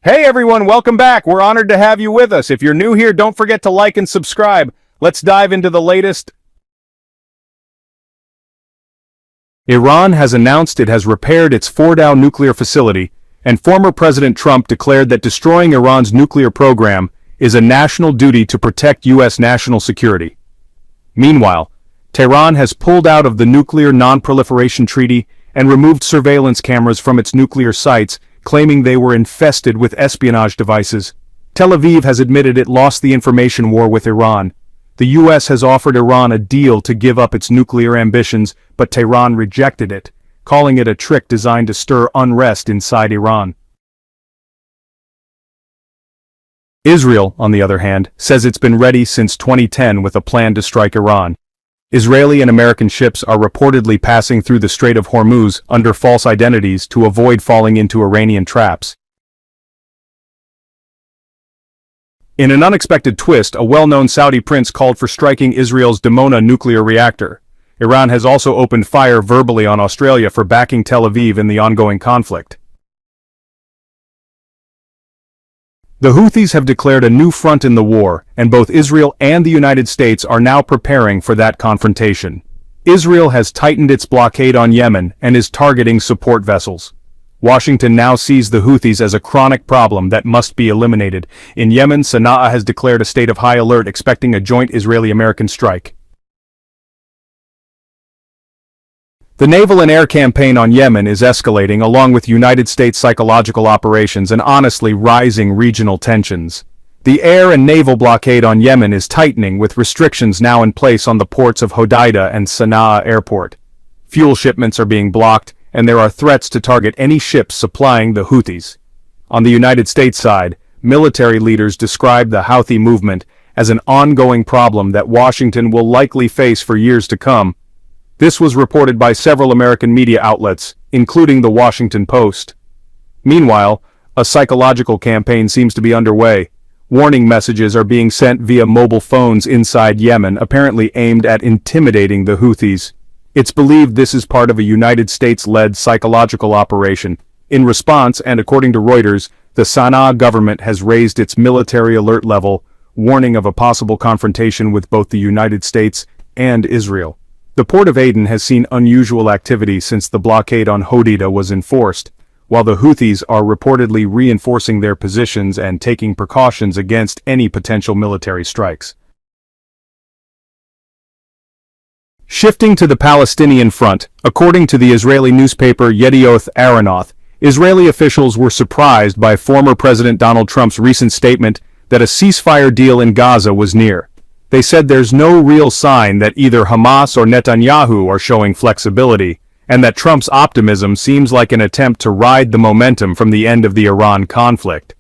Hey everyone, welcome back. We're honored to have you with us. If you're new here, don't forget to like and subscribe. Let's dive into the latest. Iran has announced it has repaired its Fordow nuclear facility, and former President Trump declared that destroying Iran's nuclear program is a national duty to protect U.S. national security. Meanwhile, Tehran has pulled out of the Nuclear Non-Proliferation Treaty and removed surveillance cameras from its nuclear sites, claiming they were infested with espionage devices. Tel Aviv has admitted it lost the information war with Iran. The U.S. has offered Iran a deal to give up its nuclear ambitions, but Tehran rejected it, calling it a trick designed to stir unrest inside Iran. Israel, on the other hand, says it's been ready since 2010 with a plan to strike Iran. Israeli and American ships are reportedly passing through the Strait of Hormuz under false identities to avoid falling into Iranian traps. In an unexpected twist, a well-known Saudi prince called for striking Israel's Dimona nuclear reactor. Iran has also opened fire verbally on Australia for backing Tel Aviv in the ongoing conflict. The Houthis have declared a new front in the war, and both Israel and the United States are now preparing for that confrontation. Israel has tightened its blockade on Yemen and is targeting support vessels. Washington now sees the Houthis as a chronic problem that must be eliminated. In Yemen, Sana'a has declared a state of high alert, expecting a joint Israeli-American strike. The naval and air campaign on Yemen is escalating, along with United States psychological operations and honestly rising regional tensions. The air and naval blockade on Yemen is tightening, with restrictions now in place on the ports of Hodeidah and Sana'a airport. Fuel shipments are being blocked, and there are threats to target any ships supplying the Houthis. On the United States side, military leaders described the Houthi movement as an ongoing problem that Washington will likely face for years to come. This was reported by several American media outlets, including the Washington Post. Meanwhile, a psychological campaign seems to be underway. Warning messages are being sent via mobile phones inside Yemen, apparently aimed at intimidating the Houthis. It's believed this is part of a United States-led psychological operation. In response, and according to Reuters, the Sana'a government has raised its military alert level, warning of a possible confrontation with both the United States and Israel. The port of Aden has seen unusual activity since the blockade on Hodeidah was enforced, while the Houthis are reportedly reinforcing their positions and taking precautions against any potential military strikes. Shifting to the Palestinian front, according to the Israeli newspaper Yedioth Ahronoth, Israeli officials were surprised by former President Donald Trump's recent statement that a ceasefire deal in Gaza was near. They said there's no real sign that either Hamas or Netanyahu are showing flexibility, and that Trump's optimism seems like an attempt to ride the momentum from the end of the Iran conflict.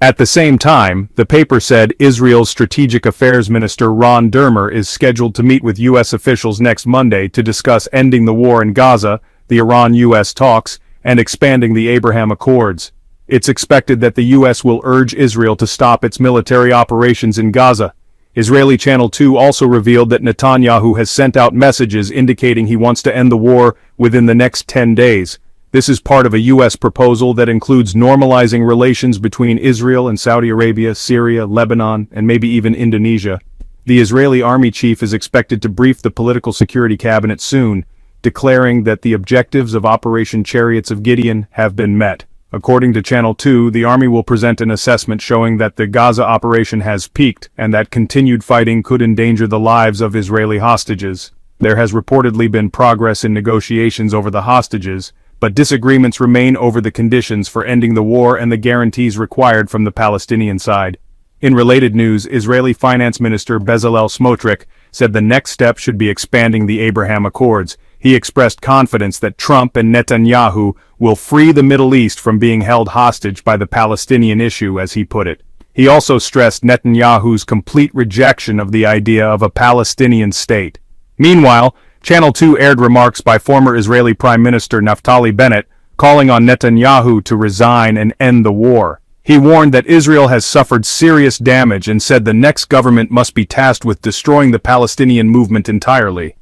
At the same time, the paper said Israel's Strategic Affairs Minister Ron Dermer is scheduled to meet with U.S. officials next Monday to discuss ending the war in Gaza, the Iran-U.S. talks, and expanding the Abraham Accords. It's expected that the U.S. will urge Israel to stop its military operations in Gaza. Israeli Channel 2 also revealed that Netanyahu has sent out messages indicating he wants to end the war within the next 10 days. This is part of a U.S. proposal that includes normalizing relations between Israel and Saudi Arabia, Syria, Lebanon, and maybe even Indonesia. The Israeli army chief is expected to brief the political security cabinet soon, declaring that the objectives of Operation Chariots of Gideon have been met. According to Channel 2, the army will present an assessment showing that the Gaza operation has peaked and that continued fighting could endanger the lives of Israeli hostages. There has reportedly been progress in negotiations over the hostages, but disagreements remain over the conditions for ending the war and the guarantees required from the Palestinian side. In related news, Israeli Finance Minister Bezalel Smotrich said the next step should be expanding the Abraham Accords. He expressed confidence that Trump and Netanyahu will free the Middle East from being held hostage by the Palestinian issue, as he put it. He also stressed Netanyahu's complete rejection of the idea of a Palestinian state. Meanwhile, Channel 2 aired remarks by former Israeli Prime Minister Naftali Bennett, calling on Netanyahu to resign and end the war. He warned that Israel has suffered serious damage and said the next government must be tasked with destroying the Palestinian movement entirely.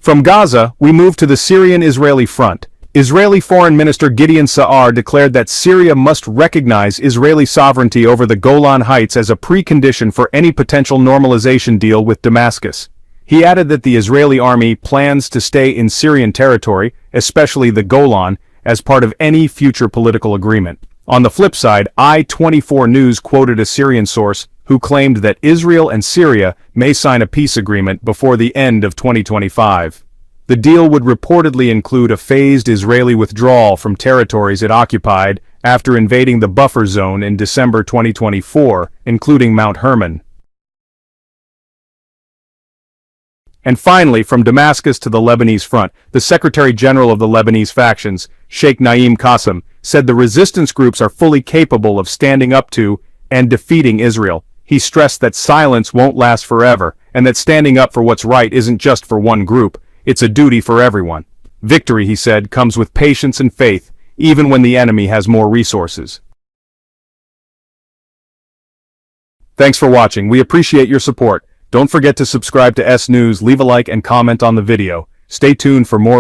From Gaza, we move to the Syrian-Israeli front. Israeli Foreign Minister Gideon Sa'ar declared that Syria must recognize Israeli sovereignty over the Golan Heights as a precondition for any potential normalization deal with Damascus. He added that the Israeli army plans to stay in Syrian territory, especially the Golan, as part of any future political agreement. On the flip side, I-24 News quoted a Syrian source who claimed that Israel and Syria may sign a peace agreement before the end of 2025. The deal would reportedly include a phased Israeli withdrawal from territories it occupied after invading the buffer zone in December 2024, including Mount Hermon. And finally, from Damascus to the Lebanese front, the Secretary General of the Lebanese factions, Sheikh Naim Qassem, said the resistance groups are fully capable of standing up to and defeating Israel. He stressed that silence won't last forever, and that standing up for what's right isn't just for one group, it's a duty for everyone. Victory, he said, comes with patience and faith, even when the enemy has more resources. Thanks for watching. We appreciate your support. Don't forget to subscribe to S News, leave a like and comment on the video. Stay tuned for more